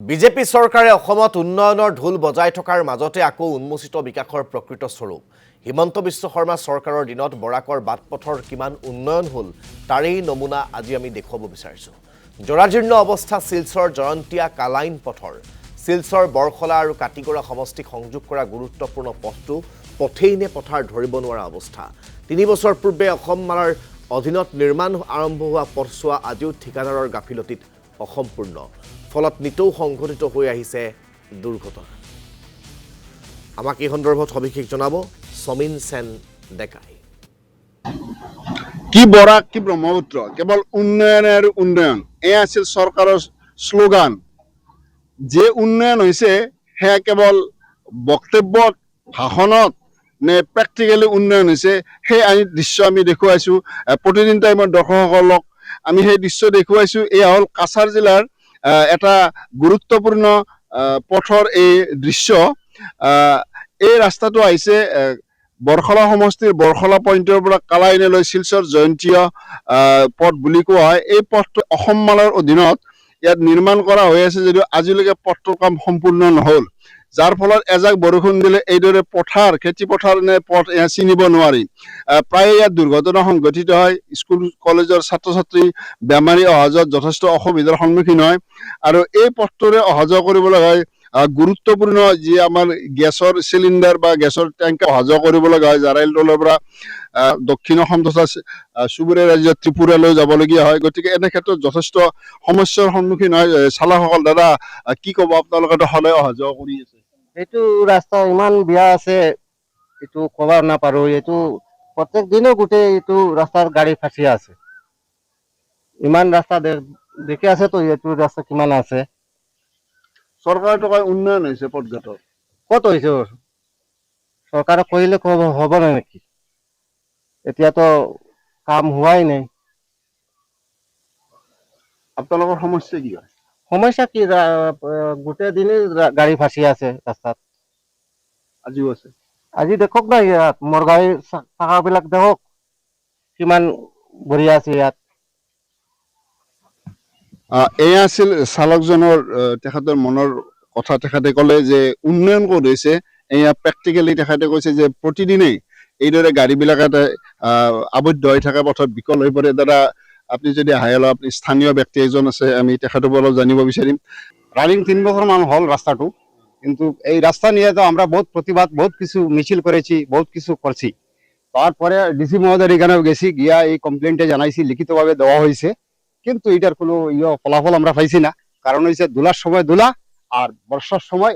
BJP চৰকাৰে অসমত উন্নয়নৰ ঢোল বজাই থকাৰ মাজতে আকৌ উন্মোচিত বিকাশৰ প্ৰকৃত স্বৰূপ হিমন্ত বিশ্ব শৰ্মা চৰকাৰৰ দিনত বৰাকৰ বাটপথৰ কিমান উন্নয়ন হ'ল তাৰেই নমুনা আজি আমি দেখুৱাব বিচাৰিছো। জৰাজীৰ্ণ অৱস্থা শিলচৰ জয়ন্তীয়া কালাইন পথৰ শিলচৰ বৰখলা আৰু কাটিগড়া সমষ্টিক সংযোগ কৰা গুৰুত্বপূৰ্ণ পথটো পথেই নে পথাৰ ধৰিব নোৱাৰা অৱস্থা। 3 বছৰ পূৰ্বে অসম মালাৰ অধীনত নিৰ্মাণ আৰম্ভ হোৱা পথছোৱা আজিও ঠিকাদাৰৰ গাফিলতিত অসম্পূৰ্ণ। ফলত নিতৌ সংঘটিত হৈ আহিছে দুৰ্ঘটনা। আমাক এই সন্দৰ্ভত সবিশেষ জনাব সমীন সেন ডেকাই। কি বৰাক কি ব্ৰহ্মপুত্ৰ কেৱল উন্নয়ন আৰু উন্নয়ন এয়া আছিল চৰকাৰৰ শ্লোগান। যে উন্নয়ন হৈছে সেয়া কেৱল বক্তব্য ভাষণত নে প্ৰেক্টিকেলি উন্নয়ন হৈছে সেই দৃশ্য আমি দেখুৱাইছো। প্ৰতিদিন টাইমত দৰ্শকসকলক আমি সেই দৃশ্য দেখুৱাইছো। এয়া হ'ল কাছাৰ জিলাৰ এটা গুৰুত্বপূৰ্ণ পথৰ এই দৃশ্য। এই ৰাস্তাটো আহিছে বৰখলা সমষ্টিৰ বৰখলা পইণ্টৰ পৰা কালাইনলৈ শিলচৰ জয়ন্তীয় পথ বুলি কোৱা হয়। এই পথটো অসম মালাৰ অধীনত ইয়াত নিৰ্মাণ কৰা হৈ আছে যদিও আজিলৈকে পথটোৰ কাম সম্পূৰ্ণ নহ'ল, যাৰ ফলত এজাক বৰষুণ দিলে এইদৰে পথাৰ খেতি পথাৰ নে পথ চিনিব নোৱাৰি। প্ৰায়ে ইয়াত দুৰ্ঘটনা সংঘটিত হয়। স্কুল কলেজৰ ছাত্ৰ ছাত্ৰী বেমাৰী অহা যোৱাত যথেষ্ট অসুবিধাৰ সন্মুখীন হয় আৰু এই পথটোৰে অহা যোৱা কৰিবলৈ হয়। গুৰুত্বপূৰ্ণ যি আমাৰ গেছৰ চিলিণ্ডাৰ বা গেছৰ টেংক অহা যোৱা কৰিব লগা হয় জাৰাইল তলৰ পৰা দক্ষিণ অসম তথা চুবুৰীয়া ৰাজ্য ত্ৰিপুৰালৈ যাবলগীয়া হয়। গতিকে এনে ক্ষেত্ৰত যথেষ্ট সমস্যাৰ সন্মুখীন হয় চালকসকল। দাদা কি ক'ব, আপোনালোকে সদায় অহা যোৱা কৰি আছে? এইটো ৰাস্তা ইমান বেয়া আছে, এইটো ক'ব নাপাৰো। এইটো প্ৰত্যেক দিনে গোটেই এইটো ৰাস্তাৰ গাড়ী ফাঁচি আছে। ইমান ৰাস্তা দেখি আছে তো এইটো ৰাস্তা কিমান আছে। চৰকাৰে টকা উন্নয়ন হৈছে পথঘাটৰ। ক'ত হৈছে? চৰকাৰে কৰিলে হ'ব নেকি? এতিয়াতো কাম হোৱাই নাই। আপোনালোকৰ সমস্যা কি হয়? সমস্যা কি, গোটেই দিনেই গাড়ী ফাঁচি আছে ৰাস্তাত। আজিও আছে। আজি দেখক না ইয়াত মোৰ গাড়ীৰ চাকাবিলাক দেখক কিমান বঢ়িয়া আছে ইয়াত। এয়া আছিল চালকজনৰ তেখেতৰ মনৰ কথা। তেখেতে ক'লে যে উন্নয়ন ক'ত হৈছে। এয়া প্ৰেক্টিকেলি তেখেতে কৈছে যে প্ৰতিদিনেই এইদৰে গাড়ীবিলাক এটা আবদ্ধ হৈ থাকে, পথত বিকল হৈ পৰে। দাদা আপুনি যদি আহে অলপ, আপুনি স্থানীয় ব্যক্তি এজন আছে, আমি তেখেতৰ পৰা অলপ জানিব বিচাৰিম। রানিং 3 বছর মান হল রাস্তাটো, কিন্তু এই রাস্তা নিয়ে তো আমরা বহুত প্রতিবাদ, বহুত কিছু মিছিল করেছি, বহুত কিছু করছি। তারপরে ডিসি মহোদয় এখানেও গেছি, গিয়া এই কমপ্লেনটা জানাইছি, লিখিতভাবে দেওয়া হয়েছে, কিন্তু এটার কোনো ফলাফল আমরা পাইছি না। কারণ হয়েছে দুলার সময় দুলা আর বর্ষার সময়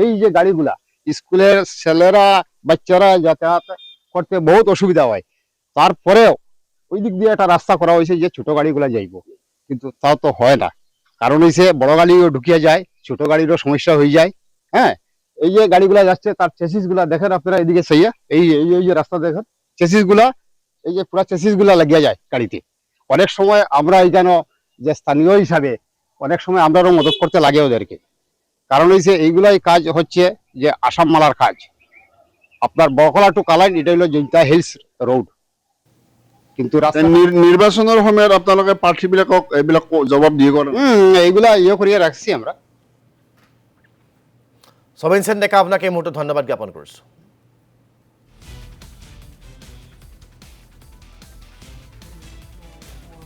এই যে গাড়িগুলা স্কুলের ছেলেরা বাচ্চারা যাতায়াত করতে বহুত অসুবিধা হয়। তারপরেও ওই দিক দিয়ে একটা রাস্তা করা হয়েছে যে ছোট গাড়িগুলা যাইব, কিন্তু তাও তো হয় না। কারণ হয়েছে বড় গাড়িও ঢুকিয়ে যায়, ছোট গাড়িরও সমস্যা হয়ে যায়। হ্যাঁ, এই যে গাড়িগুলা যাচ্ছে তার চেসিস গুলা দেখেন আপনারা, এদিকে সেইয়া এই যে রাস্তা দেখেন, চেসিস গুলা এই যে পুরা চেসিস গুলা লাগিয়ে যায় গাড়িতে। অনেক সময় আমরা এখানে যে স্থানীয় হিসাবে অনেক সময় আমরাও মদত করতে লাগে ওদেরকে। কারণ হয়েছে এইগুলাই কাজ হচ্ছে যে আসাম মালার কাজ। আপনার বরকলা টু কালাইন এটা হলো জৈন্তা হিলস রোড, কিন্তু নিৰ্বাচনৰ সময়ত আপোনালোকে প্ৰাৰ্থীবিলাকক এইবিলাক জবাব দিয়ে কৰে? এইগুলা কৰিয়ে ৰাখছি আমৰা। সমীন সেন ডেকা, আপোনাক এই মুহূৰ্তত ধন্যবাদ জ্ঞাপন কৰিছোঁ।